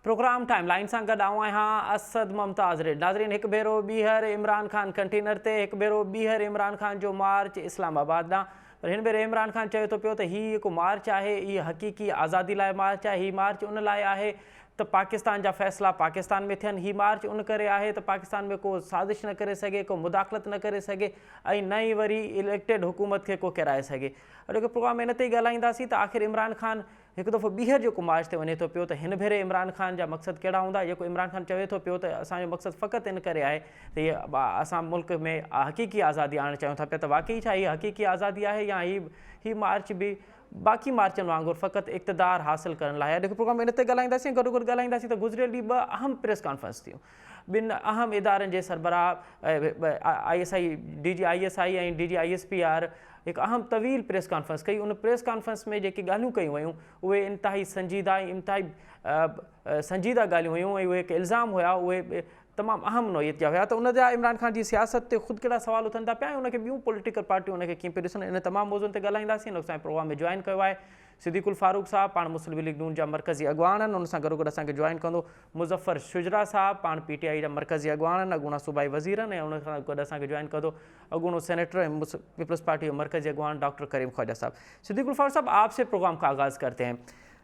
Programme timeline से गॾु आऊं आहियां असद मुमताज़ रेड। नाज़रीन, एक भेरो ॿीहर इमरान खान कंटेनर ते, एक भेरो ॿीहर इमरान खान जो मार्च इस्लामाबाद ॾांहुं। पर हिन भेरे इमरान खान चयो थो पियो त हीउ हिकु मार्च आहे, हीअ हक़ीक़ी आज़ादी लाइ मार्च आहे। हीअ मार्च उन लाइ आहे त पाकिस्तान जा फ़ैसिला पाकिस्तान में थियनि। हीअ मार्च उन करे आहे त पाकिस्तान में को साज़िश न करे सघे, को मुदाख़लत न करे सघे ऐं न ई वरी इलेक्टेड हुकूमत खे को किराए सघे। अॼोके प्रोग्राम इन ते ई ॻाल्हाईंदासीं त आख़िर इमरान खान हिकु दफ़ो ॿीहर जेको मार्च ते वञे थो पियो त हिन भेरे इमरान खान जा मक़सद कहिड़ा हूंदा। जेको इमरान खान चवे थो पियो त असांजो मक़सदु फ़क़ति इन करे आहे त हीअ असां मुल्क में हक़ीक़ी आज़ादी आणणु चाहियूं था पिया। त वाक़ई छा हीअ हक़ीक़ी आज़ादी आहे या हीअ मार्च बि बाक़ी मार्चनि वांगुरु फ़क़ति इक़्तिदार हासिल करण लाइ? अॼु प्रोग्राम इन ते ॻाल्हाईंदासीं। गॾो गॾु ॻाल्हाईंदासीं त गुज़िरियल ॾींहुं ॿ अहम प्रेस कॉन्फ्रेंस थियूं। ॿिनि अहम इदारनि जे सरबराह DGISI ऐं DGISPR हिकु अहम तवील प्रेस कॉन्फ्रेंस कई। उन प्रेस कॉन्फ्रेंस में जेकी ॻाल्हियूं कयूं वयूं उहे इंतिहाई संजीदा ऐं इंतिहाई संजीदा ॻाल्हियूं हुयूं ऐं उहे हिकु इल्ज़ाम हुया, उहे तमामु अहम नोयत जा हुया त उन जा इमरान खान जी सियासत ते ख़ुदि कहिड़ा सवाल उथनि था पिया ऐं उनखे ॿियूं पॉलिटिकल पार्टियूं उनखे कीअं पियूं ॾिसनि। इन तमामु मौज़ुअनि ते ॻाल्हाईंदासीं। असांजे प्रोग्राम में जॉइन कयो आहे सिद्दीकुल फारूक साहब, पाण मुस्लिम लीग नून जा मरकज़ी अॻवान आहिनि। उन सां गॾो गॾु असांखे जॉइन कंदो मुज़फ़र शुजरा साहब, पाण PTI जा मरकज़ी अॻवान आहिनि, अॻूणा सूबाई वज़ीर आहिनि। ऐं उन सां गॾु असांखे जॉइन कंदो अॻूणो सेनेटर ऐं पीपल्स पार्टी जो मरकज़ी अॻवान डॉक्टर करीम ख्वाजा साहब। सिद्दीकुल फारूक साहब, आपसे प्रोग्राम का आगाज़ करते हैं।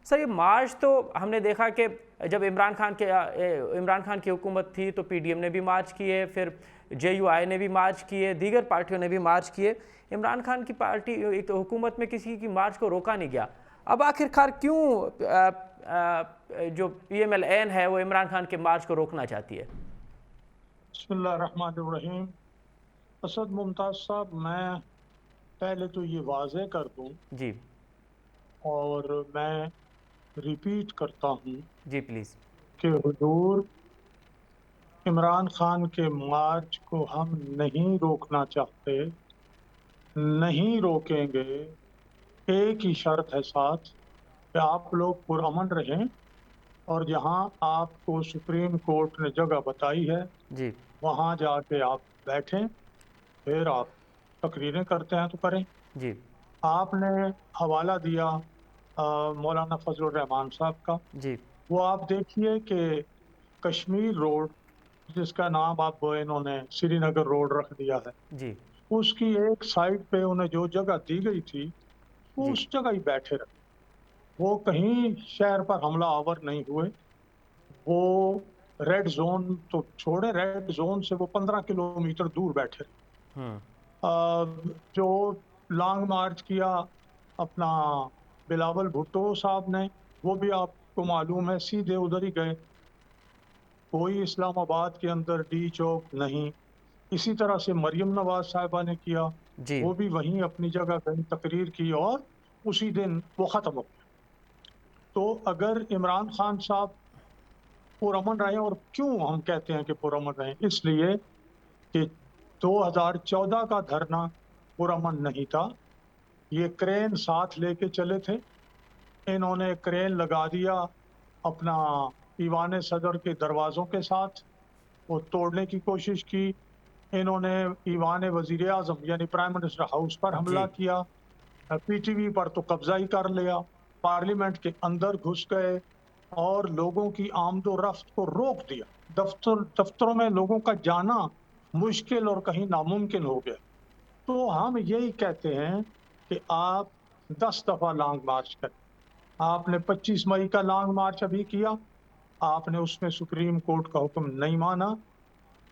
सर, ये मार्च तो हमने देखा कि जब इमरान खान की हुकूमत थी तो PDM ने भी मार्च किए, फिर JUI ने भी मार्च किए, दीगर पार्टियों ने भी मार्च किए। इमरान खान की पार्टी एक हुकूमत में किसी की मार्च को रोका नहीं गया। अब आखिरकार क्यों जो PMLN है वो इमरान खान के मार्च को रोकना चाहती है? बिस्मिल्लाहिर्रहमानिर्रहीम। असद मुमताज़ साहब, मैं पहले तो ये वाज़े कर दूं जी, और मैं रिपीट करता हूं जी प्लीज़, कि हुजूर इमरान खान के मार्च को हम नहीं रोकना चाहते, नहीं रोकेंगे। एक ही शर्त है साथ कि आप लोग पुरअमन रहें और जहां आपको सुप्रीम कोर्ट ने जगह बताई है जी, वहां जाके आप बैठें, फिर आप तकरीरें करते हैं तो करें। जी, आपने हवाला दिया मौलाना फजलुर रहमान साहब का, जी, वो आप देखिए कि कश्मीर रोड, जिसका नाम आप इन्होंने श्रीनगर रोड रख दिया है, जी, उसकी एक साइड पे उन्हें जो जगह दी गई थी वो जी, उस जगह ही बैठे रहे। वो कहीं शहर पर हमला आवर नहीं हुए। वो रेड जोन तो छोड़े, रेड जोन से वो 15 किलोमीटर दूर बैठे रहे। जो लॉन्ग मार्च किया अपना बिलावल भुट्टो साहब ने, वो भी आपको मालूम है सीधे उधर ही गए, कोई इस्लामाबाद के अंदर डी चौक नहीं। इसी तरह से मरियम नवाज साहिबा ने किया, जी, वो भी वहीं अपनी जगह गई, तकरीर की और उसी दिन वो खत्म हो गया। तो अगर इमरान खान साहब पुरअमन रहे, और क्यों हम कहते हैं कि पुरअमन रहे, इसलिए कि 2014 का धरना पुरअमन नहीं था। ये क्रेन साथ लेके चले थे, इन्होंने क्रेन लगा दिया अपना ईवान सदर के दरवाजों के साथ, वो तोड़ने की कोशिश की। इन्होंने ईवान वजीर आजम यानी प्राइम मिनिस्टर हाउस पर हमला किया, PTV पर तो कब्जा ही कर लिया, पार्लियामेंट के अंदर घुस गए और लोगों की आमदो रफ्त को रोक दिया। दफ्तरों में लोगों का जाना मुश्किल और कहीं नामुमकिन हो गया। तो हम यही कहते हैं कि आप 10 दफा लॉन्ग मार्च करें। आपने 25 मई का लॉन्ग मार्च अभी किया, आपने उसमें सुप्रीम कोर्ट का हुक्म नहीं माना।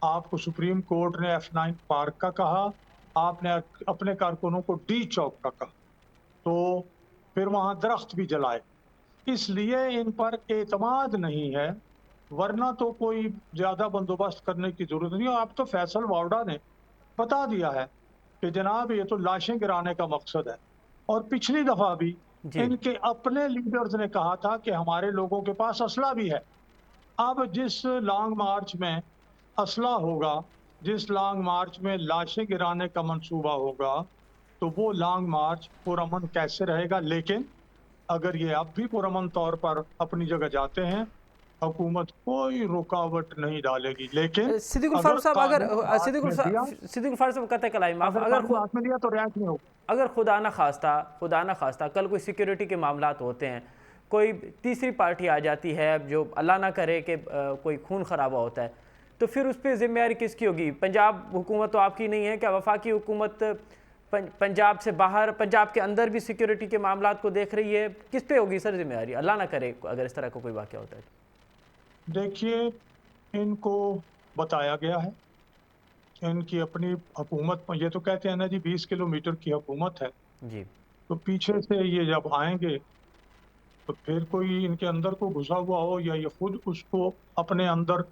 आपको सुप्रीम कोर्ट ने F9 पार्क का कहा, आपने अपने कारकुनों को डी चौक का कहा, तो फिर वहां दरख्त भी जलाए। इसलिए इन पर एतमाद नहीं है, वरना तो कोई ज्यादा बंदोबस्त करने की जरूरत नहीं। आप तो फैसल वावडा ने बता दिया है कि जनाब ये तो लाशें गिराने का मकसद है। और पिछली दफा भी इनके अपने लीडर्स ने कहा था कि हमारे लोगों के पास असला भी है। अब जिस लॉन्ग मार्च में असला होगा, जिस लॉन्ग मार्च में लाशें गिराने का मंसूबा होगा, तो वो लॉन्ग मार्च पुरअमन कैसे रहेगा? लेकिन अगर ये अब भी पुरअमन तौर पर अपनी जगह जाते हैं, हुकूमत कोई रुकावट नहीं डालेगी। लेकिन सिद्दीकुल फारूक साहब, अगर सिद्दीकुल सिद्दीकुल फारूक साहब कतई कलाई माफ, अगर हाथ में दिया तो रियायत नहीं होगी। अगर खुदा न खास्ता कल कोई सिक्योरिटी के मामलात होते हैं कोई तीसरी पार्टी आ जाती है जो अल्लाह ना करे कि कोई खून खराबा होता है, तो फिर उस पर जिम्मेदारी किसकी होगी? पंजाब हुकूमत तो आपकी नहीं है क्या? वफाकी हुकूमत पंजाब से बाहर, पंजाब के अंदर भी सिक्योरिटी के मामलात को देख रही है, किस पे होगी सर जिम्मेदारी? अल्लाह ना करे अगर इस तरह का कोई वाक़या होता है तो। देखिए, इनको बताया गया है, इनकी अपनी हुकूमत, ये तो कहते हैं ना जी 20 किलोमीटर की हुकूमत है, जी तो पीछे से ये जब आएंगे तो फिर कोई इनके अंदर को घुसा हुआ हो या ये खुद उसको अपने अंदर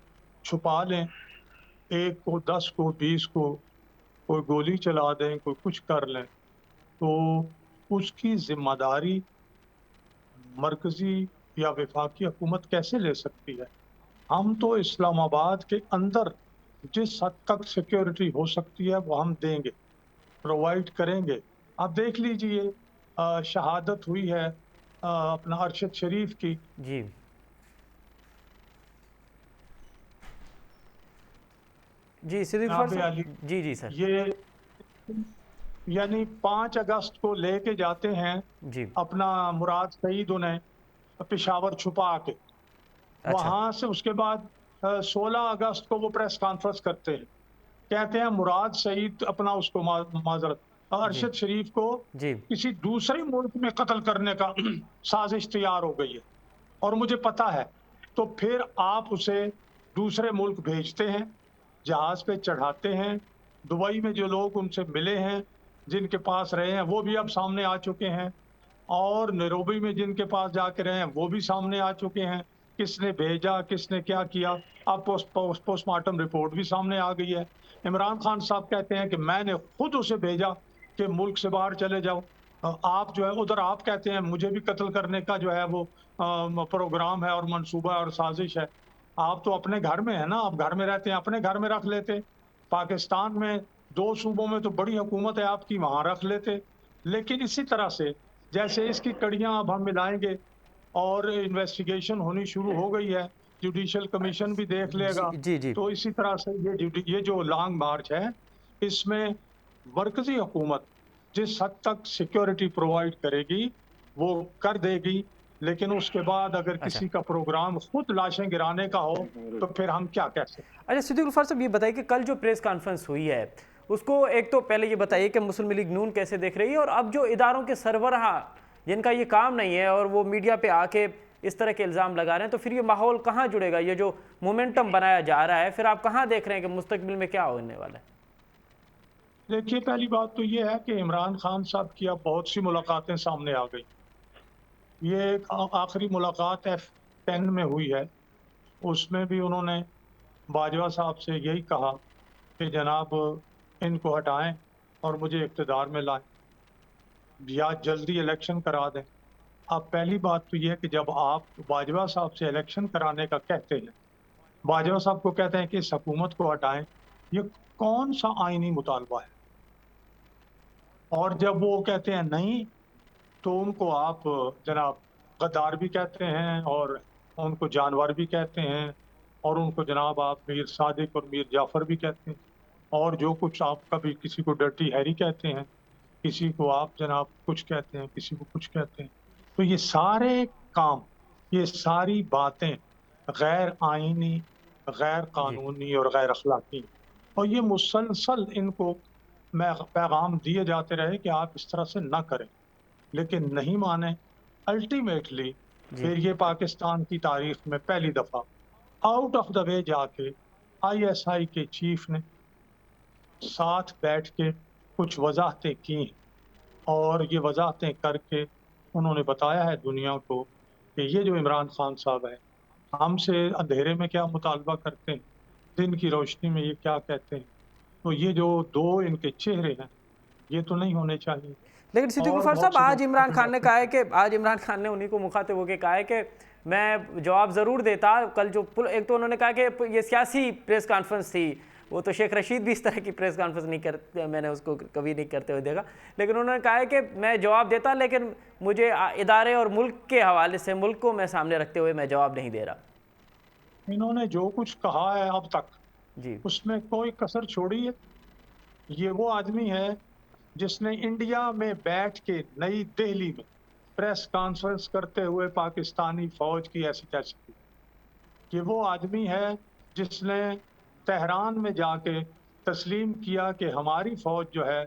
छुपा लें, 1 को 10 को 20 को कोई गोली चला दें, कोई कुछ कर लें, तो उसकी जिम्मेदारी मरकजी या वफाकी हुकूमत कैसे ले सकती है? हम तो इस्लामाबाद के अंदर जिस हद तक सिक्योरिटी हो सकती है वो हम देंगे, प्रोवाइड करेंगे। आप देख लीजिए, शहादत हुई है अपना अरशद शरीफ की, जी जी सिद्दीक जनाब साहब। अली, जी जी सर। ये यानी 5 अगस्त को लेके जाते हैं जी अपना मुराद सईद उन्हें पेशावर छुपा के, अच्छा वहां से उसके बाद 16 अगस्त को वो प्रेस कॉन्फ्रेंस करते हैं, कहते हैं मुराद सईद अपना उसको माजरत जी अरशद शरीफ को जी किसी दूसरे मुल्क में कत्ल करने का साजिश तैयार हो गई है और मुझे पता है। तो फिर आप उसे दूसरे मुल्क भेजते हैं, जहाज पे चढ़ाते हैं। दुबई में जो लोग उनसे मिले हैं, जिनके पास रहे हैं, वो भी अब सामने आ चुके हैं, और नैरोबी में जिनके पास जाके रहे हैं वो भी सामने आ चुके हैं। किसने भेजा, किसने क्या किया, अब पोस्टमार्टम रिपोर्ट भी सामने आ गई है। इमरान खान साहब कहते हैं कि मैंने खुद उसे भेजा कि मुल्क से बाहर चले जाओ। आप जो है उधर आप कहते हैं मुझे भी कत्ल करने का जो है वो प्रोग्राम है और मंसूबा और साजिश है। आप तो अपने घर में है ना, आप घर में रहते हैं, अपने घर में रख लेते। पाकिस्तान में 2 सूबों में तो बड़ी हुकूमत है आपकी, वहां रख लेते। लेकिन इसी तरह से जैसे इसकी कड़ियां अब हम मिलाएंगे और इन्वेस्टिगेशन होनी शुरू हो गई है, जुडिशियल कमीशन भी देख जी लेगा, जी जी तो इसी तरह से ये जो लॉन्ग मार्च है, इसमें मरकजी हुकूमत जिस हद तक सिक्योरिटी प्रोवाइड करेगी वो कर देगी, लेकिन उसके बाद अगर अच्छा किसी का प्रोग्राम खुद लाशें गिराने का हो तो फिर हम क्या कह सकते हैं? अच्छा सिद्दीक गफ्फार साहब, ये बताइए कि कल जो प्रेस कॉन्फ्रेंस हुई है उसको एक तो पहले ये बताइए कि मुस्लिम लीग नून कैसे देख रही है, और अब जो इदारों के सरबराह जिनका ये काम नहीं है और वो मीडिया पे आके इस तरह के इल्ज़ाम लगा रहे हैं, तो फिर ये माहौल कहाँ जुड़ेगा? ये जो मोमेंटम बनाया जा रहा है, फिर आप कहाँ देख रहे हैं कि मुस्तकबिल में क्या होने वाला है? देखिए, पहली बात तो ये है कि इमरान खान साहब की अब बहुत सी मुलाकातें सामने आ गई। ये एक आखिरी मुलाकात F10 में हुई है, उसमें भी उन्होंने बाजवा साहब से यही कहा कि जनाब इनको हटाएं और मुझे इक़्तिदार में लाएं या जल्दी इलेक्शन करा दें। अब पहली बात तो ये है कि जब आप बाजवा साहब से इलेक्शन कराने का कहते हैं, बाजवा साहब को कहते हैं कि इस हुकूमत को हटाएं, ये कौन सा आईनी मुतालबा है? और जब वो कहते हैं नहीं, तो उनको आप जनाब गद्दार भी कहते हैं और उनको जानवर भी कहते हैं, और उनको जनाब आप मीर सादिक और मीर जाफ़र भी कहते हैं, और जो कुछ आप कभी किसी को डर्टी हैरी कहते हैं, किसी को आप जनाब कुछ कहते हैं, किसी को कुछ कहते हैं। तो ये सारे काम, ये सारी बातें गैर आईनी, गैर जी कानूनी और गैर अखलाकी, और ये मुसलसल इनको पैगाम दिए जाते रहे कि आप इस तरह से ना करें, लेकिन नहीं माने। अल्टीमेटली जी फिर ये पाकिस्तान की तारीख में पहली दफा आउट ऑफ द वे जाके आईएसआई के चीफ ने साथ बैठ के कुछ वजाहतें की, और ये वजाहतें करके उन्होंने बताया है दुनिया को कि ये जो इमरान खान साहब है, हमसे अंधेरे में क्या मुतालबा करते हैं, दिन की रोशनी में ये क्या कहते हैं। तो ये जो 2 इनके चेहरे हैं, ये तो नहीं होने चाहिए। लेकिन सिद्दीक और गफ्फार बहुत साहब, से आज लोग इमरान खान ने कहा है कि आज इमरान खान ने उन्हीं को मुखातिब होकर कहा है कि मैं जवाब ज़रूर देता। कल जो एक तो उन्होंने कहा कि ये सियासी प्रेस कॉन्फ्रेंस थी, वो तो शेख रशीद भी इस तरह की प्रेस कॉन्फ्रेंस नहीं करते, मैंने उसको कभी नहीं करते हुए देखा, लेकिन उन्होंने कहा है कि मैं जवाब देता, लेकिन मुझे इदारे और मुल्क के हवाले से, मुल्क को मैं सामने रखते हुए मैं जवाब नहीं दे रहा। इन्होंने जो कुछ कहा है अब तक, जी उसमें कोई कसर छोड़ी है। ये वो आदमी है जिसने इंडिया में बैठ के नई दिल्ली में प्रेस कॉन्फ्रेंस करते हुए पाकिस्तानी फौज की ऐसी तैसी की कि वो आदमी है जिसने तेहरान में जाके तस्लीम किया कि हमारी फौज जो है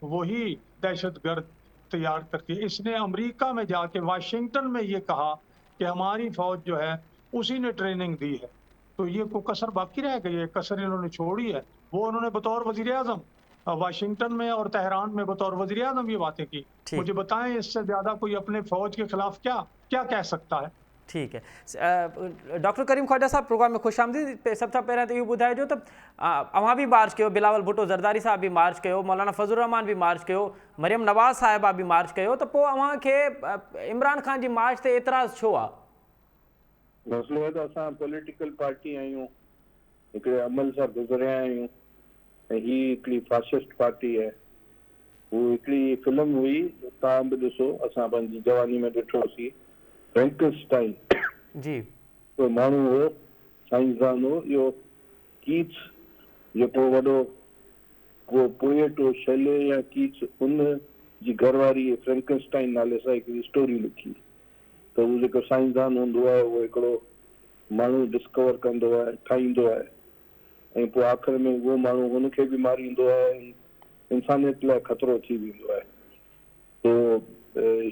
वही दहशतगर्द तैयार करती है। इसने अमेरिका में जाके वाशिंगटन में ये कहा कि हमारी फौज जो है उसी ने ट्रेनिंग दी है। तो ये को कसर बाकी रह गई है, कसर इन्होंने छोड़ी है। वो उन्होंने बतौर वजीर आजम वाशिंगटन में और तेहरान में बतौर वजीर आजम ये बातें की। ठीक मुझे बताएं इससे ज्यादा कोई अपने फौज के खिलाफ क्या क्या कह सकता है? ठीक है। डॉक्टर करीम ख्वाजा साहब, प्रोग्राम में खुश आमदीद। सबसे पहिरियों त इहो ॿुधाइजो त अव्हां बि मार्च कयो, बिलावल भुट्टो ज़रदारी साहब बि मार्च कयो, मौलाना फज़लुर रहमान बि मार्च कयो, मरियम नवाज़ साहिबा बि मार्च कयो, त पोइ अव्हांखे इमरान ख़ान जी मार्च ते एतिराज़ छो आहे? मसलो है तो असां पॉलिटिकल पार्टी आहियूं, हिकिड़े अमल सां गुज़रिया आहियूं ऐं ही हिकिड़ी फासिस्ट पार्टी है। वो हिकिड़ी फिल्म हुई, तव्हां बि ॾिसो, असां पंहिंजी जवानी में ॾिठोसीं, फ्रैंकनस्टाइन। जी कोई माण्हू हो, साइंसदान हो, इहो कीट्स जेको वॾो को पोएट हो, शेले या कीट्स, उन जी घरवारी फ्रैंकनस्टाइन नाले सां हिकिड़ी स्टोरी लिखी। त उहो जेको साइंसदान हूंदो आहे उहो हिकिड़ो माण्हू डिस्कवर कंदो आहे, ठाहींदो आहे, ऐं पोइ आख़िर में उहो माण्हू हुनखे बि मारींदो आहे, इंसानियत लाइ ख़तरो थी वेंदो आहे। तो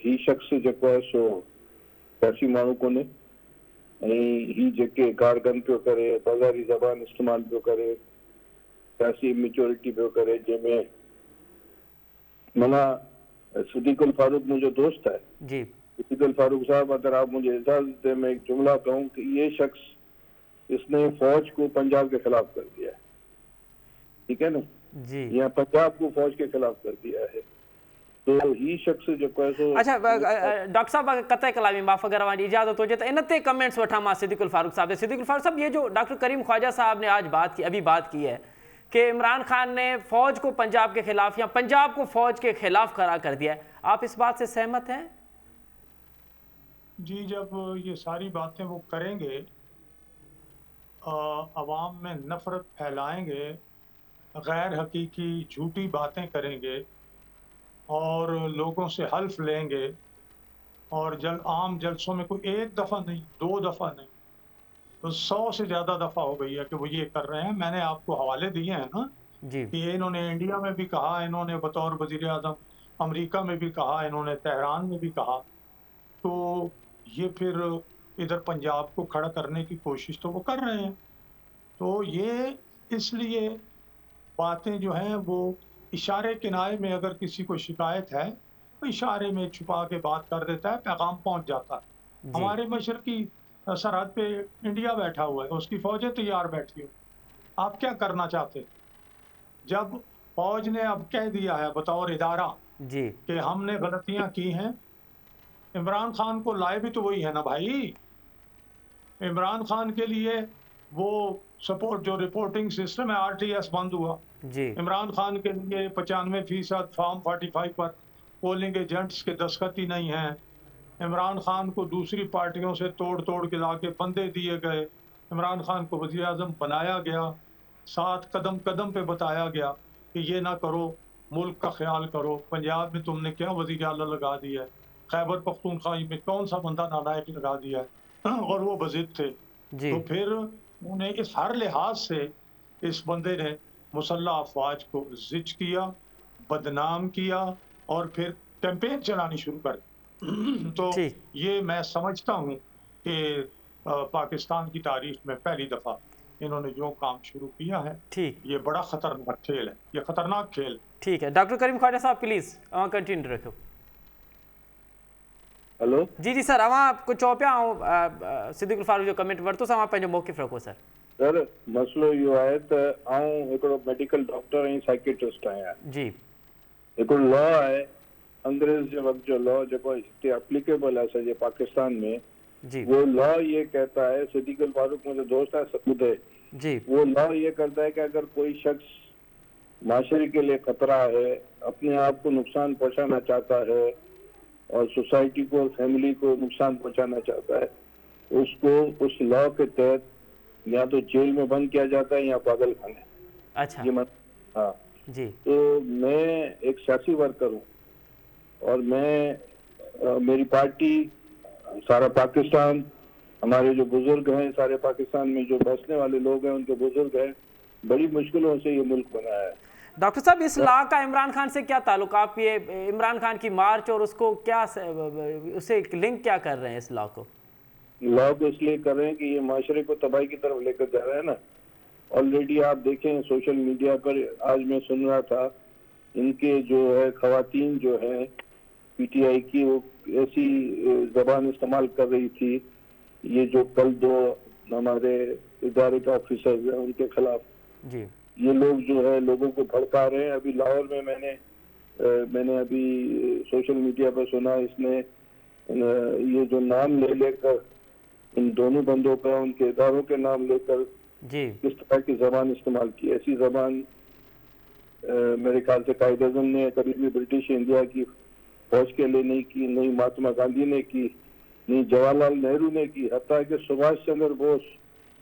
ही शख़्स जेको आहे सो सियासी माण्हू कोन्हे, ऐं ही जेके गार्गन पियो करे, बाज़ारी ज़बान इस्तेमालु पियो करे, सियासी मेच्योरिटी पियो करे, जंहिंमें माना सिद्दीकुल फारूक मुंहिंजो दोस्त है। जी सिद्दीकुल फारूक साहब, अगर आप मुझे इजाजत दें मैं एक जुमला कहूँ कि ये शख्स, इसने फौज को पंजाब के खिलाफ कर दिया है, ठीक है ना, जी या पंजाब को फौज के खिलाफ कर दिया है। तो ही शख्स जेको आहे सो अच्छा, डॉक्टर साहब अगर कतई कलामी माफ़ अगर हमारी इजाज़त हो जाए तो इन ते कमेंट्स वठा मां सिद्दीकुल फारूक साहब से। सिद्दीकुल फारूक साहब, ये जो डॉक्टर करीम ख्वाजा साहब ने आज अभी बात की है कि इमरान खान ने फौज को पंजाब के खिलाफ या पंजाब को फौज के खिलाफ खड़ा कर दिया है, आप इस बात से सहमत हैं? जी, जब ये सारी बातें वो करेंगे, अवाम में नफरत फैलाएंगे, गैर हकीकी झूठी बातें करेंगे और लोगों से हल्फ लेंगे, और आम जलसों में कोई एक दफ़ा नहीं, 2 दफ़ा नहीं, तो 100 से ज़्यादा दफ़ा हो गई है कि वो ये कर रहे हैं। मैंने आपको हवाले दिए हैं ना जी कि इन्होंने इंडिया में भी कहा, इन्होंने बतौर वज़ीर आज़म अमेरिका में भी कहा, इन्होंने तेहरान में भी कहा। तो ये फिर इधर पंजाब को खड़ा करने की कोशिश तो वो कर रहे हैं। तो ये इसलिए बातें जो हैं वो इशारे किनारे में, अगर किसी को शिकायत है तो इशारे में छुपा के बात कर देता है, पैगाम पहुंच जाता है। जी हमारे मशरकी सरहद पे इंडिया बैठा हुआ है, उसकी फौजें तैयार बैठी हो, आप क्या करना चाहते हैं? जब फौज ने अब कह दिया है बतौर इदारा जी कि हमने गलतियां की हैं, इमरान खान को लाए भी तो वही है ना भाई। इमरान खान के लिए वो सपोर्ट, जो रिपोर्टिंग सिस्टम है आरटीएस, बंद हुआ। जी इमरान खान के लिए 95% फॉर्म 45 पर पोलिंग एजेंट्स के दस्तखत ही नहीं हैं। इमरान खान को दूसरी पार्टियों से तोड़ तोड़ के लाके बंदे दिए गए, इमरान खान को वज़ीर आज़म बनाया गया, साथ कदम कदम पे बताया गया कि ये ना करो, मुल्क का ख्याल करो। पंजाब में तुमने क्या वज़ीर आला लगा दिया है, खैबर पख्तूनख्वा में कौन सा बंदा नालायक लगा दिया है, और वो बज़िद थे। जी तो फिर उन्हें इस हर लिहाज से इस बंदे ने मुसल्लह अफवाज को जिच किया, बदनाम किया, और फिर कैंपेन चलानी शुरू कर दी। तो ठीक ये मैं समझता हूँ कि पाकिस्तान की तारीख में पहली दफ़ा इन्होंने जो काम शुरू किया है, ठीक ये बड़ा खतरनाक खेल है, ये खतरनाक खेल है। ठीक है। Doctor Karim Khwaja Sahab please अवां कंटिन्यू रखो। हेलो, जी जी सर, अवां कुछ चओ पिया ऐं सिद्दीकुल फारूक जो कमेंट वरितो, अवां पंहिंजो मौक़िफ़ रखो सर। सर मसलो इहो आहे त आउं हिकिड़ो मेडिकल डॉक्टर ऐं साइकेट्रिस्ट आहियां। जी हिकिड़ो लॉ आहे, अंग्रेज़ जे वक़्त जो लॉ जेको हिते एप्लीकेबल है सॼे पाकिस्तान में। जी वो लॉ ये कहता है, सिद्दीकुल फारूक मुझे दोस्त है उदय, जी वो लॉ ये करता है कि अगर कोई शख्स माशरे के लिए खतरा है, अपने आप को नुकसान पहुंचाना चाहता है और सोसाइटी को, फैमिली को नुकसान पहुंचाना चाहता है, उसको उस लॉ के तहत या तो जेल में बंद किया जाता है या पागल खाने। अच्छा ये हाँ, जी तो मैं एक सियासी वर्कर हूँ और मैं मेरी पार्टी, सारा पाकिस्तान, हमारे जो बुजुर्ग हैं, सारे पाकिस्तान में जो बसने वाले लोग हैं, उनके बुजुर्ग हैं, बड़ी मुश्किलों से ये मुल्क बना है। डॉक्टर साहब, इस लॉ का इमरान खान से क्या ताल्लुक? आप ये इमरान खान की मार्च और उसको क्या उसे लिंक क्या कर रहे हैं इस लॉ को? लॉ को इसलिए कर रहे हैं कि ये माशरे को तबाही की तरफ लेकर जा रहा है ना। ऑलरेडी आप देखें सोशल मीडिया पर, आज मैं सुन रहा था, इनके जो है खवातीन जो है पीटीआई की, वो ऐसी जबान इस्तेमाल कर रही थी, ये जो कल 2 हमारे इदारे के ऑफिसर्स हैं उनके खिलाफ जी, ये लोग जो है लोगों को भड़का रहे हैं। अभी लाहौर में मैंने अभी सोशल मीडिया पर सुना, इसने ये जो नाम ले लेकर इन दोनों बंदों का, उनके इदारों के नाम लेकर जी, किस तरह की जबान इस्तेमाल की। ऐसी जबान मेरे ख्याल से कायद-ए-आज़म ने कभी भी ब्रिटिश इंडिया की फौज के लिए नहीं की, नहीं महात्मा गांधी ने की, नहीं जवाहरलाल नेहरू ने की, हत्ता कि सुभाष चंद्र बोस,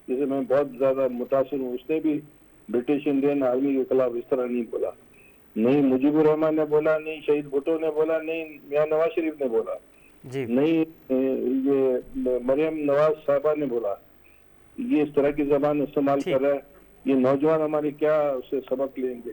जिसे मैं बहुत ज्यादा मुतासिर हूँ, उसने भी ब्रिटिश इंडियन आर्मी के खिलाफ इस तरह नहीं बोला। नहीं मुजीबुर रहमान ने बोला, नहीं शहीद भुट्टो ने बोला, नहीं मियां नवाज शरीफ ने बोला, जी, नहीं ये मरियम नवाज साहबा ने बोला। ये इस तरह की जबान इस्तेमाल कर रहा है। ये नौजवान हमारे क्या उससे सबक लेंगे?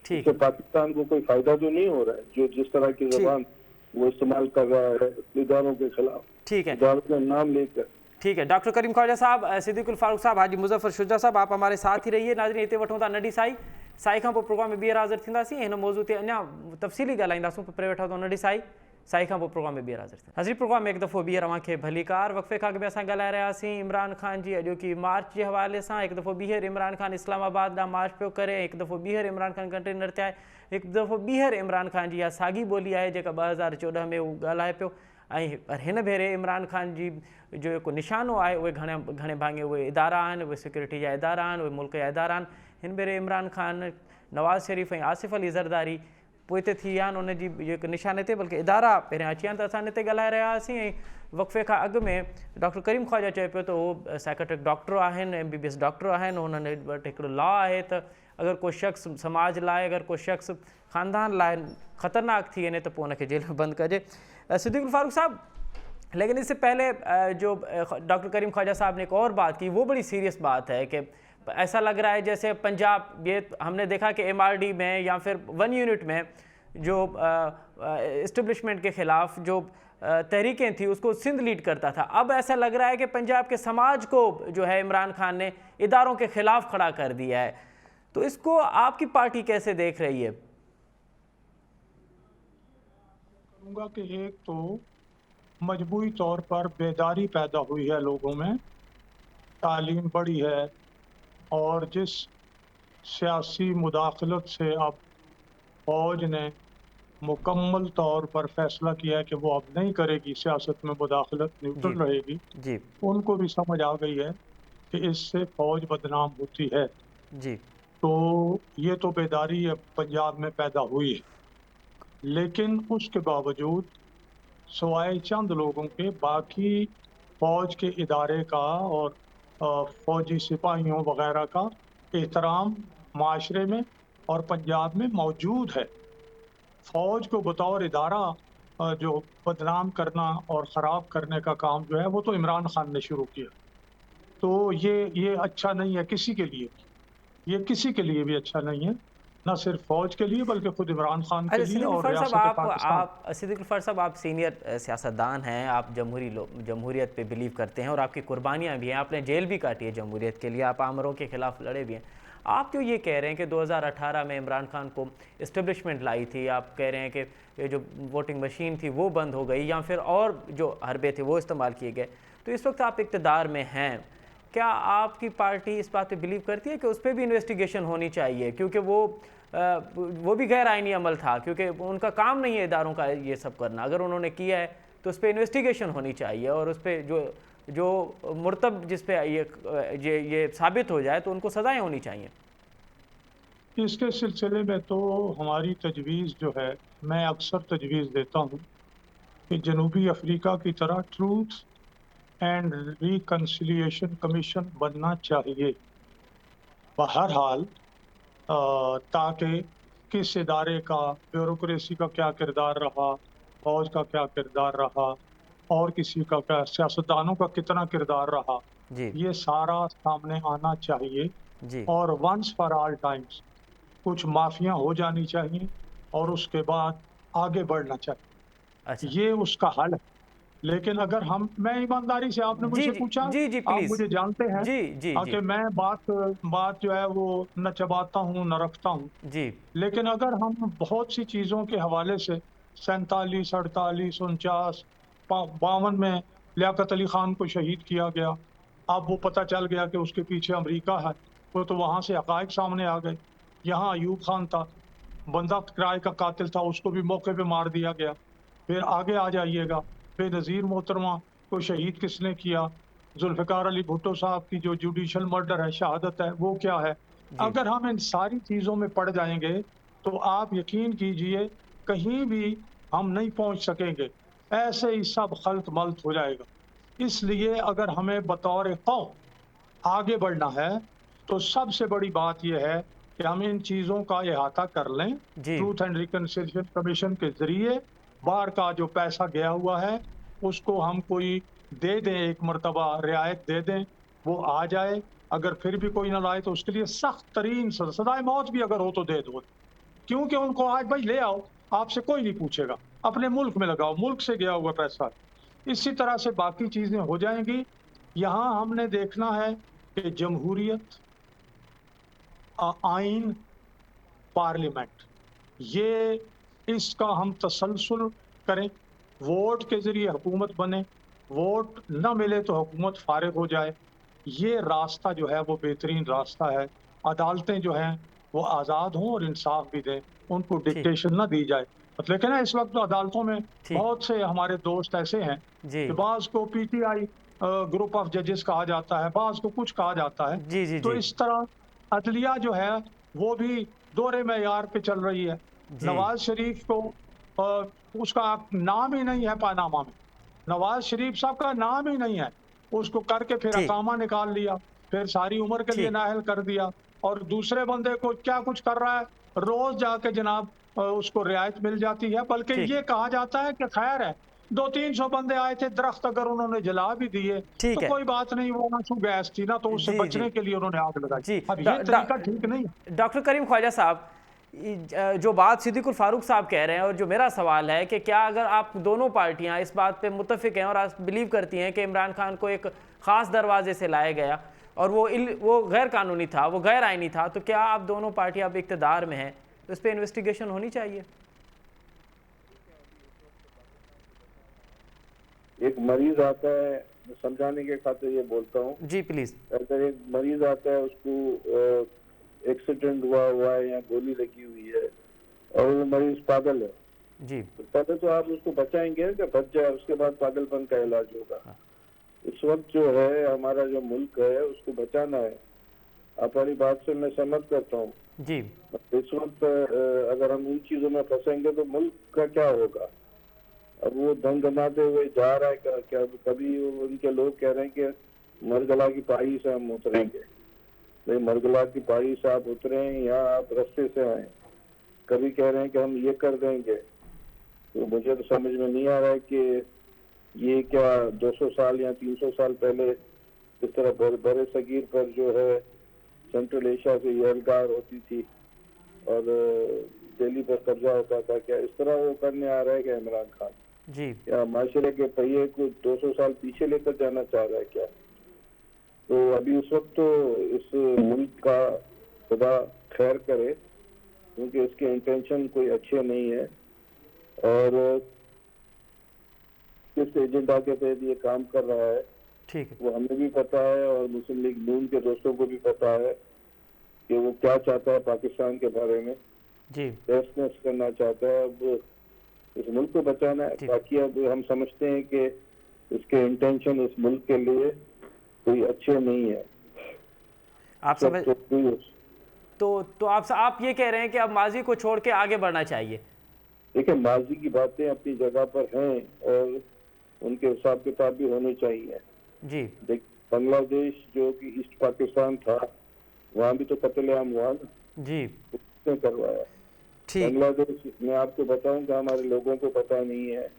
ठीक इससे पाकिस्तान को कोई फायदा तो नहीं हो रहा है, जो जिस तरह की जबान वो इस्तेमाल कर रहा है इदारों के खिलाफ, ठीक है, इदारों का नाम लेकर। ठीक है। डॉक्टर करीम ख्वाजा साहब, सिद्दीकुल फारूक साहब, हाजी मुज़फ़्फ़र शुजा साहब, आप हमारे साथ ही रहिए। नाज़रीन, हिते वठूं था नंढी साई खां पोइ प्रोग्राम में ॿीहर हाज़िर थींदासीं। हिन मौज़ू ते अञा तफ़सीली ॻाल्हाईंदासीं, पर वेठा अथऊं नंढी साई खां पोइ प्रोग्राम में ॿीहर हाज़िर थींदा। हाज़िर प्रोग्राम में हिकु दफ़ो ॿीहर अव्हांखे भली कार। वक़्फ़े खां अॻु में असां ॻाल्हाए रहियासीं इमरान ख़ान जी अॼोकी मार्च जे हवाले सां। हिकु दफ़ो ॿीहर इमरान ख़ान इस्लामाबाद ॾांहुं मार्च पियो करे, हिकु दफ़ो ॿीहर इमरान ख़ान कंटेनर ते आहे, हिकु दफ़ो ॿीहर इमरान ख़ान जी इहा साॻी ॿोली आहे जेका 2014 में उहो ॻाल्हाए पियो। ऐं पर हिन भेरे इमरान ख़ान जी जो जेको निशानो आहे उहे घणे भाङे उहे इदारा आहिनि, उहे सिक्योरिटी जा इदारा आहिनि, उहे मुल्क जा इदारा आहिनि। हिन भेरे इमरान ख़ान, नवाज़ शरीफ़ ऐं आसिफ़ अली ज़रदारी पोइ ते थी विया आहिनि उनजी जेके निशाने ते, बल्कि इदारा पहिरियां अची विया आहिनि। त असां हिन ते ॻाल्हाए रहिया हुआसीं। ऐं वक़्फ़े खां अॻु में डॉक्टर करीम ख्वाजा चए पियो त उहो साइकेट्रिक डॉक्टर आहिनि, MBBS डॉक्टर आहिनि। उन्हनि वटि हिकिड़ो लॉ आहे त अगरि को शख़्स समाज लाइ, अगरि को शख़्स ख़ानदान लाइ ख़तरनाक थी वञे त पोइ उनखे जेल में बंदि कजे। सिद्दीकुल फारूक साहब, लेकिन इससे पहले जो डॉक्टर करीम ख्वाजा साहब ने एक और बात की, वो बड़ी सीरियस बात है कि ऐसा लग रहा है जैसे पंजाब, ये हमने देखा कि MRD में या फिर 1 यूनिट में जो इस्टेब्लिशमेंट के ख़िलाफ़ जो तहरीकें थी उसको सिंध लीड करता था। अब ऐसा लग रहा है कि पंजाब के समाज को जो है इमरान खान ने इदारों के ख़िलाफ़ खड़ा कर दिया है। तो इसको आपकी पार्टी कैसे देख रही है? कहूँगा कि एक तो मजबूरी तौर पर बेदारी पैदा हुई है लोगों में, तालीम बढ़ी है, और जिस सियासी मुदाखलत से अब फौज ने मुकम्मल तौर पर फैसला किया है कि वो अब नहीं करेगी सियासत में मुदाखलत, न्यूट्रल रहेगी, जी, उनको भी समझ आ गई है कि इससे फौज बदनाम होती है। जी, तो ये तो बेदारी अब पंजाब में पैदा हुई है, लेकिन उसके बावजूद सवाए चंद लोगों के बाकी फौज के इदारे का और फौजी सिपाहियों वगैरह का एहतराम माशरे में और पंजाब में मौजूद है। फौज को बतौर इदारा जो बदनाम करना और ख़राब करने का काम जो है वो तो इमरान खान ने शुरू किया। तो ये अच्छा नहीं है किसी के लिए, ये किसी के लिए भी अच्छा नहीं है, न सिर्फ फौज के लिए बल्कि खुद इमरान खान के लिए और रियासत पाकिस्तान। सिद्दीकुल फारूक साहब, आप सीनियर सियासतदान हैं, आप जमहूरियत पे बिलीव करते हैं और आपकी कुर्बानियाँ भी हैं, आपने जेल भी काटी है जमहूरियत के लिए, आप आमरों के खिलाफ लड़े भी हैं। आप तो ये कह रहे हैं कि 2018 में इमरान खान को इस्टेब्लिशमेंट लाई थी, आप कह रहे हैं कि ये जो वोटिंग मशीन थी वो बंद हो गई या फिर और जो हरबे थे वो इस्तेमाल किए गए, तो इस वक्त आप इक़्तिदार में हैं, क्या आपकी पार्टी इस बात पे बिलीव करती है कि उस पर भी इन्वेस्टिगेशन होनी चाहिए? क्योंकि वो भी गैर आइनी अमल था, क्योंकि उनका काम नहीं है इदारों का ये सब करना। अगर उन्होंने किया है तो उस पर इन्वेस्टिगेशन होनी चाहिए और उस पर जो मुर्तब जिस पे ये साबित हो जाए तो उनको सज़ाएं होनी चाहिए। इसके सिलसिले में तो हमारी तजवीज़ जो है, मैं अक्सर तजवीज़ देता हूँ कि जनूबी अफ्रीका की तरह ट्रूथ एंड रिकन्सिलिएशन कमीशन बनना चाहिए बहरहाल, ताकि किस इदारे का, ब्यूरोक्रेसी का क्या किरदार रहा फौज का क्या किरदार रहा और किसी का क्या, सियासतदानों का कितना किरदार रहा, जी ये सारा सामने आना चाहिए। जी। और वंस फॉर ऑल टाइम्स कुछ माफियां हो जानी चाहिए और उसके बाद आगे बढ़ना अच्छा। चाहिए, ये उसका हल है। लेकिन अगर हम, मैं ईमानदारी से, आपने जी मुझसे जी पूछा, जी जी आप प्लीज। मुझे जानते हैं जी जी जी कि मैं बात बात जो है वो न चबाता हूँ न रखता हूँ। जी लेकिन अगर हम बहुत सी चीजों के हवाले से 47, 48, 49, 52 में लियाकत अली खान को शहीद किया गया, अब वो पता चल गया कि उसके पीछे अमेरिका है, वो तो वहां से हकायक सामने आ गए। यहाँ अयूब खान था, बंदा किराए का कातिल था, उसको भी मौके पे मार दिया गया। फिर आगे आ जाइएगा, बेनज़ीर मोहतरमा को शहीद किसने किया, जुल्फ़िकार अली भुट्टो साहब की जो जुडिशल मर्डर है, शहादत है, वो क्या है। जी अगर हम इन सारी चीजों में पड़ जाएंगे तो आप यकीन कीजिए कहीं भी हम नहीं पहुंच सकेंगे, ऐसे ही सब खल्त मल्त हो जाएगा। इसलिए अगर हमें बतौर कौम आगे बढ़ना है तो सबसे बड़ी बात यह है कि हम इन चीजों का अहाता कर लें। जी ट्रूथ एंड रिकंसिलिएशन कमीशन के जरिए बाहर का जो पैसा गया हुआ है उसको हम कोई दे दें, एक मर्तबा रियायत दे दें, वो आ जाए। अगर फिर भी कोई ना लाए तो उसके लिए सख्त तरीन सजाए मौत भी अगर हो तो दे दो, क्योंकि उनको आज भाई ले आओ, आपसे कोई नहीं पूछेगा, अपने मुल्क में लगाओ, मुल्क से गया हुआ पैसा। इसी तरह से बाकी चीजें हो जाएंगी। यहाँ हमने देखना है कि जमहूरियत, आइन, पार्लियामेंट, ये इसका हम तसलसल करें, वोट के जरिए हुकूमत बने, वोट न मिले तो हुकूमत फारिग हो जाए। ये रास्ता जो है वो बेहतरीन रास्ता है। अदालतें जो हैं वो आज़ाद हों और इंसाफ भी दें, उनको ठीक डिक्टेशन ना दी जाए। लेकिन ना इस वक्त तो अदालतों में ठीक। बहुत से हमारे दोस्त ऐसे हैं जी कि बाज़ को पीटीआई ग्रुप ऑफ जजेस कहा जाता है, बाज़ को कुछ कहा जाता है। जी जी तो जी इस तरह अदलिया जो है वो भी दोहरे मेयार पे चल रही है। जी नवाज शरीफ को उसका नाम ही नहीं है पानामा में, नवाज शरीफ साहब का नाम ही नहीं है, उसको करके फिर ठीक अकामा निकाल लिया, फिर सारी उम्र के लिए ठीक। नाअहल कर दिया। और दूसरे बंदे को क्या कुछ कर रहा है, रोज जाके जनाब उसको रियायत मिल जाती है। बल्कि ठीक ये कहा जाता है कि खैर है, 200-300 बंदे आए थे, दरख्त अगर उन्होंने जला भी दिए तो ठीक है। कोई बात नहीं, वो आंसू गैस थी ना, तो उससे जी जी बचने के लिए उन्होंने आग लगाई। जी। अब ये तरीका ठीक नहीं है। डॉक्टर करीम ख्वाजा साहब, जो बात सिद्दीकुल फारूक साहब कह रहे हैं और जो मेरा सवाल है कि क्या अगर आप दोनों पार्टियां इस बात पे मुत्तफिक हैं और आप बिलीव करती हैं कि इमरान खान को एक ख़ास दरवाजे से लाया गया और वो गैर कानूनी था, वो गैर आइनी था, तो क्या आप दोनों पार्टियां अब इक़्तिदार में हैं तो इस पर इन्वेस्टिगेशन होनी चाहिए? एक मरीज आता है, समझाने के खातिर ये बोलता हूँ, जी प्लीज़। अगर एक मरीज आता है उसको एक्सीडेंट हुआ है या गोली लगी हुई है और वो मरीज पागल है, जी तो पहले तो आप उसको बचाएंगे कि बच जाए, उसके बाद पागलपन का इलाज होगा। इस वक्त जो है हमारा जो मुल्क है उसको बचाना है। आपकी बात से मैं सहमत करता हूँ। जी इस वक्त अगर हम इन चीजों में फंसेंगे तो मुल्क का क्या होगा। अब वो दंगनाते हुए जा रहा है, क्या कभी उनके लोग कह रहे हैं कि मरगला की पहाड़ी से हम उतरेंगे, नहीं मरगला की पहाड़ी से आप उतरे या आप रास्ते से आए, कभी कह रहे हैं कि हम ये कर देंगे। तो मुझे तो समझ में नहीं आ रहा है कि ये क्या 200 साल या 300 साल पहले इस तरह बड़े सगीर पर जो है सेंट्रल एशिया से यलगार होती थी और दिल्ली पर कब्जा होता था, क्या इस तरह वो करने आ रहा है क्या इमरान खान? जी या माशरे के पहिए को 200 साल पीछे लेकर जाना चाह रहा है क्या? तो अभी उस वक्त तो इस मुल्क का खुदा खैर करे, क्योंकि इसके इंटेंशन कोई अच्छे नहीं है और किस एजेंडा के तहत ये काम कर रहा है ठीक है। वो हमें भी पता है और मुस्लिम लीग नून के दोस्तों को भी पता है कि वो क्या चाहता है पाकिस्तान के बारे में, जी रेस्टनेस करना चाहता है। अब इस मुल्क को बचाना है। बाकी अब हम समझते हैं कि इसके इंटेंशन इस मुल्क के लिए कोई अच्छे नहीं है। आप समझ तो आप ये कह रहे हैं कि अब माजी को छोड़ के आगे बढ़ना चाहिए? देखिए, माजी की बातें अपनी जगह पर हैं और उनके हिसाब किताब भी होने चाहिए। जी देख, बांग्लादेश जो कि ईस्ट पाकिस्तान था, वहाँ भी तो कत्लेआम हुआ ना, जी किसने करवाया? ठीक। बांग्लादेश, मैं आपको बताऊंगा, हमारे लोगों को पता नहीं है,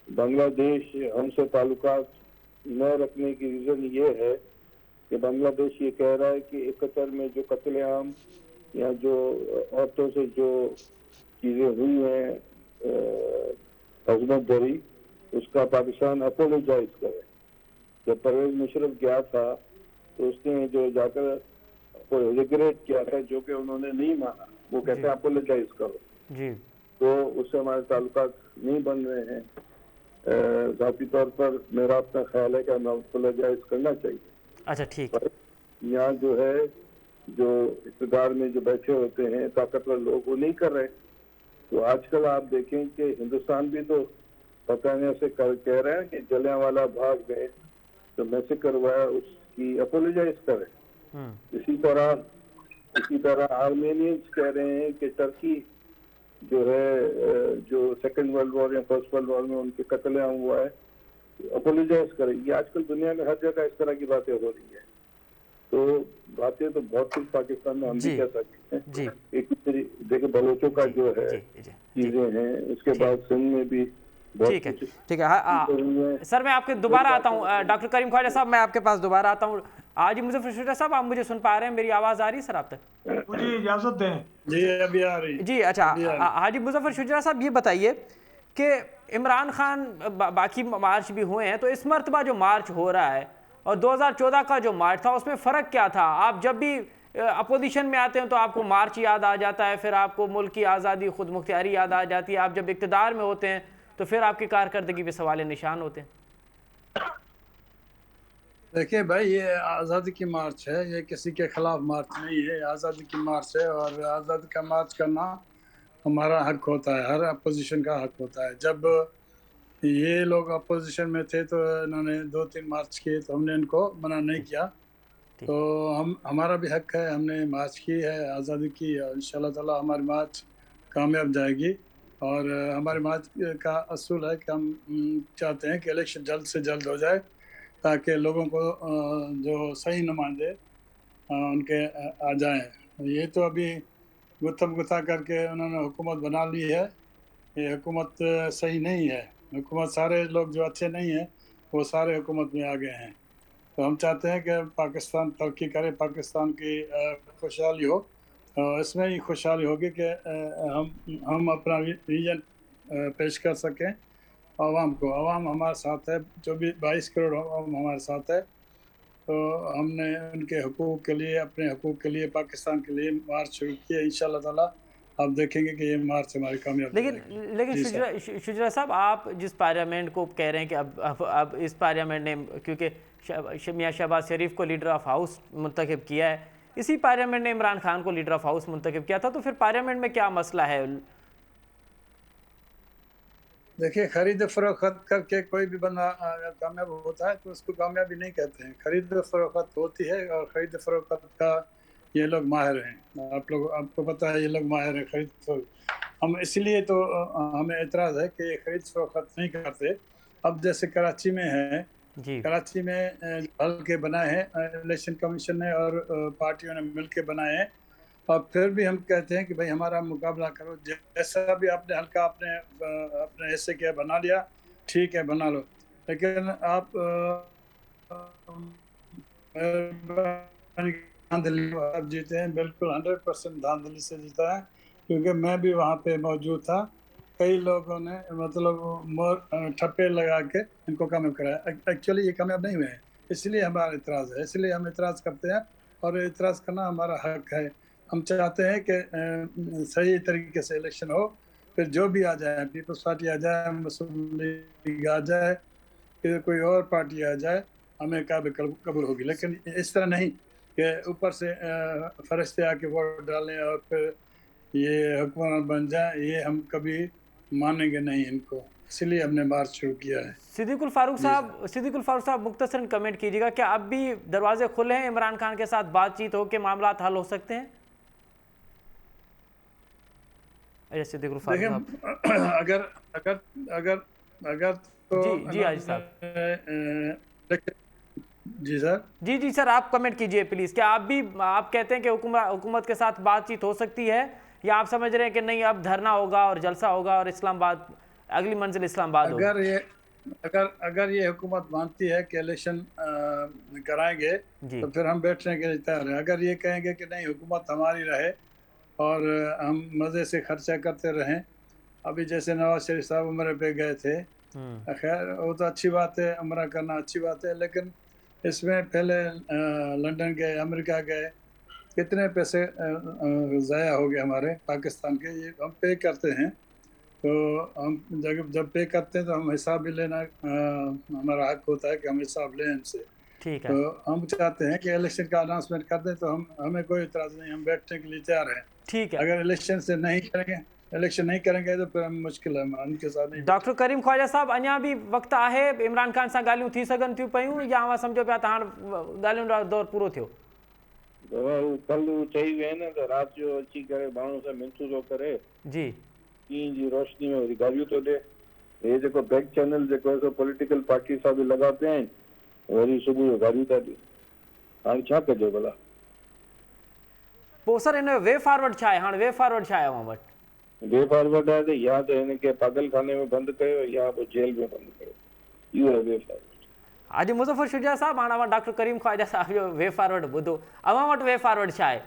बांग्लादेश हमसे ताल्लुकात न रखने की रीजन ये है कि बांग्लादेश ये कह रहा है कि 71 में जो कत्लेआम या जो औरतों से जो चीजें हुई हैं, अजमत दरी, उसका पाकिस्तान अपोलोजाइज करे। जब परवेज मुशर्रफ गया था तो उसने जो जाकर रिग्रेट किया था, जो कि उन्होंने नहीं माना, वो कहते हैं अपोलोजाइज करो। जी। तो उससे हमारे ताल्लुकात नहीं बन रहे हैं। जाती तौर पर मेरा अपना ख्याल है कि हमें अपोलोजाइज करना चाहिए। अच्छा, ठीक। यहाँ जो है, जो इक़्तिदार में जो बैठे होते हैं ताकतवर लोग, वो नहीं कर रहे। तो आजकल आप देखें कि हिंदुस्तान भी तो पता नहीं ऐसे कह रहे हैं कि जलियांवाला बाग गए तो मैसेकर हुआ, उसकी अपोलोजाइज करें। इसी तरह आर्मेनियंस कह रहे हैं कि टर्की जो है, जो सेकंड वर्ल्ड वॉर या फर्स्ट वर्ल्ड वॉर में उनके कत्लेआम हुआ है, अपोलोजाइज करें। ये आजकल दुनिया में हर जगह इस तरह की बातें हो रही है। तो बातें तो बहुत कुछ पाकिस्तान में हम भी कह सकते हैं। एक देखिए बलोचों का जो है चीजें हैं, उसके बाद सिंध में भी ठीक है। ठीक है सर, मैं आपके दोबारा आता हूँ। डॉक्टर करीम ख्वाजा साहब, मैं आपके पास दोबारा आता हूँ। हाजी मुजफ्फर शुजा साहब, आप मुझे सुन पा रहे हैं? मेरी आवाज़ आ रही है सर आप तक? मुझे इजाज़त दें। जी, अभी आ रही जी। अच्छा, हाजी मुजफ्फर शुजा साहब, ये बताइए कि इमरान खान बाकी मार्च भी हुए हैं, तो इस मरतबा जो मार्च हो रहा है और 2014 का जो मार्च था, उसमें फ़र्क क्या था? आप जब भी अपोजिशन में आते हैं तो आपको मार्च याद आ जाता है, फिर आपको मुल्क की आज़ादी, खुद मुख्तियारी याद आ जाती है। आप जब इक़्तिदार में होते हैं तो फिर आपकी कारकर्दगी पे सवाल निशान होते हैं। देखिए भाई, ये आज़ादी की मार्च है, ये किसी के खिलाफ मार्च नहीं है, आज़ादी की मार्च है। और आज़ादी का मार्च करना हमारा हक होता है, हर अपोजिशन का हक होता है। जब ये लोग अपोजिशन में थे तो इन्होंने 2-3 मार्च किए, तो हमने इनको मना नहीं किया। तो हमारा भी हक है, हमने मार्च की है आज़ादी की, और इंशाल्लाह ताला हमारी मार्च कामयाब जाएगी। और हमारे मार्च का असूल है कि हम चाहते हैं कि इलेक्शन जल्द से जल्द हो जाए, ताकि लोगों को जो सही नुमाइंदे उनके आ जाएं। ये तो अभी गुत्थम गुत्था करके उन्होंने हुकूमत बना ली है, ये हुकूमत सही नहीं है। हुकूमत, सारे लोग जो अच्छे नहीं हैं वो सारे हुकूमत में आ गए हैं। तो हम चाहते हैं कि पाकिस्तान तरक्की करे, पाकिस्तान की खुशहाली हो। इसमें ही खुशहाली होगी कि हम अपना विजन पेश कर सकें आवाम को। आवाम हमारे साथ है, जो भी 22 करोड़ आवाम हमारे साथ है। तो हमने उनके हुकूक के लिए, अपने हुकूक के लिए, पाकिस्तान के लिए मार्च शुरू किया। इंशाल्लाह ताला आप देखेंगे कि ये मार्च हमारी कामयाब। लेकिन शुजरा साहब, आप जिस पार्लियामेंट को कह रहे हैं कि अब इस पार्लियामेंट ने, क्योंकि मियाँ शहबाज शरीफ को लीडर ऑफ हाउस मुंतखब किया है, इसी पार्लियामेंट ने इमरान खान को लीडर ऑफ हाउस मुंतखब किया था, तो फिर पार्लियामेंट में क्या मसला है? देखिए, खरीद फरोख्त करके कोई भी बंदा कामयाब होता है तो उसको कामयाबी नहीं कहते हैं, खरीद फरोख्त होती है। और खरीद फरोख्त का ये लोग माहिर हैं, आपको पता है, ये लोग माहिर हैं खरीद फरोख्त। हम इसलिए तो हमें एतराज़ है कि ये खरीद फरोख्त नहीं करते। अब जैसे कराची में है, कराची में हल्के बनाए हैं इलेक्शन कमीशन ने और पार्टियों ने मिलकर बनाए हैं, और फिर भी हम कहते हैं कि भाई हमारा मुकाबला करो, जैसा भी आपने हल्का अपने हिस्से के बना लिया, ठीक है बना लो। लेकिन आप धांधली जीते हैं, बिल्कुल 100% धांधली से जीता है, क्योंकि मैं भी वहाँ पे मौजूद था। कई लोगों ने मतलब ठप्पे लगा के इनको कामयाब कराया। एक्चुअली ये कामयाब नहीं हुए हैं, इसलिए हमारा इतराज़ है, इसलिए हम इतराज़ करते हैं, और इतराज़ करना हमारा हक है। हम चाहते हैं कि सही तरीके से इलेक्शन हो, फिर जो भी आ जाए, पीपल्स पार्टी आ जाए, मुस्लिम लीग आ जाए, फिर कोई और पार्टी आ जाए, हमें काबिल कबूल होगी। लेकिन इस तरह नहीं कि ऊपर से फरिश्ते आके वोट डालें और फिर ये हुक्मरान बन जाए, ये हम कभी मानेंगे नहीं इनको। इसलिए हमने मार्च शुरू किया है। सिद्दीकुल फारूक साहब, मुख्तसरन कमेंट कीजिएगा, क्या अब भी दरवाजे खुले हैं इमरान खान के साथ बातचीत हो के मामला हल हो सकते हैं? सिद्दीकुल फारूक साहब, अगर तो जी हाजी साहब, जी सर, आप कमेंट कीजिए प्लीज। क्या आप कहते हैं कि हुकूमत के साथ बातचीत हो सकती है या आप समझ रहे हैं कि नहीं अब धरना होगा और जलसा होगा और इस्लामाबाद अगली मंजिल इस्लामाबाद होगी? अगर ये हुकूमत मानती है कि इलेक्शन कराएंगे जी। तो फिर हम बैठने के लिए तैयार हैं। अगर ये कहेंगे कि नहीं हुकूमत हमारी रहे और हम मज़े से खर्चा करते रहें, अभी जैसे नवाज शरीफ साहब उम्र पे गए थे, खैर वो तो अच्छी बात है, उम्र करना अच्छी बात है, लेकिन इसमें पहले लंदन गए, अमेरिका गए, कितने पैसे ज़ाया हो गए हमारे पाकिस्तान के। ये हम पे करते हैं, तो हम जब पे करते हैं तो हम हिसाब भी लेना हमारा हक होता है कि हम हिसाब लें इनसे। ठीक है, तो हम चाहते हैं कि इलेक्शन का अनाउंसमेंट कर दें, तो हमें कोई इतराज़ नहीं, हम बैठने के लिए तैयार हैं। ठीक है। अगर इलेक्शन नहीं करेंगे तो फिर हम मुश्किल है, उनके साथ नहीं। डॉक्टर करीम ख्वाजा साहब, अञा भी वक्त है, इमरान खान सां ॻाल्हियूं थी सघनि थियूं पियूं या अवां सम्झो पिया त हाणे ॻाल्हियुनि जो दौर पूरो थियो? कल चई विया न त राति जो अची करे माण्हू सां मिंथू थो करे, जी, ॾींहं जी रोशनी में वरी ॻाल्हियूं थो ॾे। हे जेको बैक चैनल जेको आहे पॉलिटिकल पार्टी सां बि लॻा पिया आहिनि, वरी सुबुह जो ॻाल्हियूं था ॾियनि। हाणे छा कजे भला? पोइ सर हिन जो वे फॉरवर्ड छा आहे? हाणे वे फॉरवर्ड छा आहे अवां वटि? वे फॉरवर्ड आहे त या त हिनखे पागल खाने में बंदि कयो या पोइ जेल में बंदि कयो, इहो आहे वे फॉरवर्ड। हाजी मुज़फ़र शुजा साहब, हाणे अवां डॉक्टर करीम ख्वाजा साहब जो वे फॉरवर्ड ॿुधो, अवां वटि वे फॉरवर्ड छा आहे?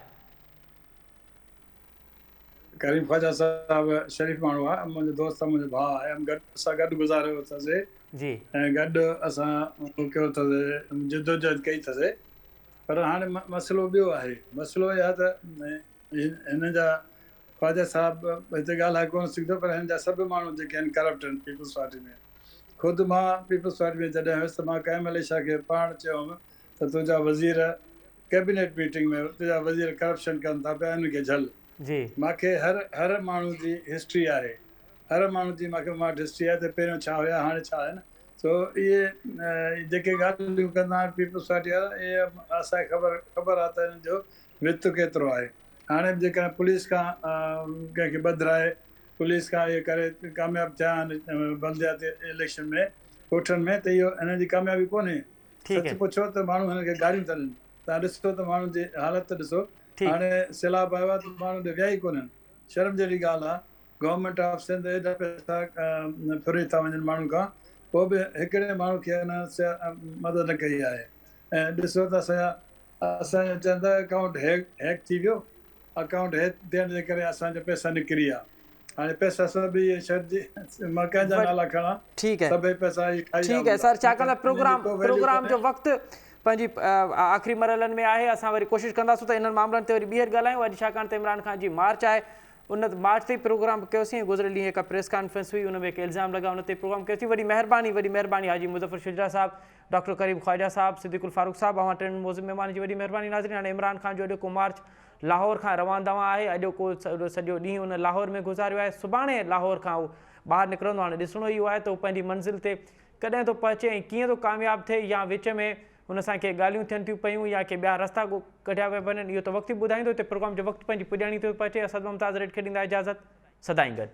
करीम ख्वाजा साहब शरीफ़ माण्हू आहे, मुंहिंजो दोस्त आहे, मुंहिंजो भाउ आहे, असां गॾु गुज़ारियो अथसीं जी, ऐं गॾु असां कयो अथसीं, जिदोजहद कई अथसीं। पर हाणे मसइलो ॿियो आहे। मसइलो इहो आहे त हिन जा ख्वाजा साहब हिते ॻाल्हाए कोन सघंदो, पर हिन जा सभु माण्हू जेके आहिनि करप्ट आहिनि पीपल्स पार्टी में। ख़ुदि मां पीपल्स पार्टी में जॾहिं हुयुसि त मां कंहिं महिल छा खे पाण चयोमि त तुंहिंजा वज़ीर कैबिनेट मीटिंग में तुंहिंजा वज़ीर करप्शन कनि था पिया, इनखे झल। जी, मूंखे हर माण्हू जी हिस्ट्री आहे, हर माण्हू जी मूंखे मार्ट हिस्ट्री आहे त पहिरियों छा हुया, हाणे छा आहे न। सो इहे जेके ॻाल्हियूं कंदा आहिनि पीपल्स पार्टी वारा, इहे असांखे ख़बर आहे त हिन जो वित्त केतिरो आहे। हाणे जेकॾहिं पुलिस खां कंहिंखे बदिराए पुलिस खां इहे करे कामयाबु थिया आहिनि बल्दियाती इलेक्शन में, कोठनि में, त इहो हिन जी कामयाबी कोन्हे। ठीकु सच आहे, पुछो त माण्हू हिनखे गारियूं था ॾियनि। तव्हां ॾिसो त माण्हुनि जी हालत ॾिसो, ठीकु, हाणे सैलाब आयो आहे त माण्हू त विया ई कोन्हनि। शर्म जहिड़ी ॻाल्हि आहे, गवर्नमेंट ऑफ सिंध एॾा पैसा फुरे था वञनि माण्हुनि खां, पोइ बि हिकिड़े माण्हू खे मदद न कई आहे। ऐं ॾिसो त असांजा चवंदा अकाउंट हैक थी वियो, अकाउंट हैक थियण जे करे असांजा पैसा निकिरी विया। हाणे पैसा सभु इहे छॾिजी, मां कंहिंजा नाला खणा, ठीकु आहे, सभई पैसा ठीकु आहे सर, छाकाणि त प्रोग्राम जो वक़्तु पंहिंजी आख़िरी मरहलनि में आहे। असां वरी कोशिशि कंदासीं त इन्हनि मामलनि ते वरी ॿीहर ॻाल्हायूं। अॼु छाकाणि त इमरान ख़ान जी मार्च आहे, उन मार्च ते प्रोग्राम कयोसीं। गुज़िरियल ॾींहुं हिकु प्रेस कॉन्फ्रेंस हुई, उन में हिकु इल्ज़ाम लॻा, उन ते प्रोग्राम कयोसीं। वॾी महिरबानी हाजी मुज़फ़र शुजा साहब, डॉक्टर करीम ख्वाजा साहब, सिद्दीकुल फारूक साहब, अवां टिनि मौज़ूद महिमान जी वॾी महिरबानी। नाज़रीन, हाणे इमरान ख़ान जो अॼोको मार्च लाहौर खां रवान दवा आहे। अॼोको सॼो ॾींहुं उन लाहौर में गुज़ारियो आहे। सुभाणे लाहौर खां उहो ॿाहिरि निकिरंदो। हाणे ॾिसणो इहो आहे त उहो पंहिंजी मंज़िल ते कॾहिं थो पहुचे ऐं कीअं थो कामयाबु थिए, या विच में हुन सां के ॻाल्हियूं थियनि थियूं पियूं या के ॿिया रस्ता कढिया विया वञनि, इहो त वक़्तु ई ॿुधाईंदो। हिते प्रोग्राम जो वक़्तु पंहिंजी पुॼाणी थो पहुचे। असद मुमताज़ रेड खे ॾींदा इजाज़त, सदाईं गॾु।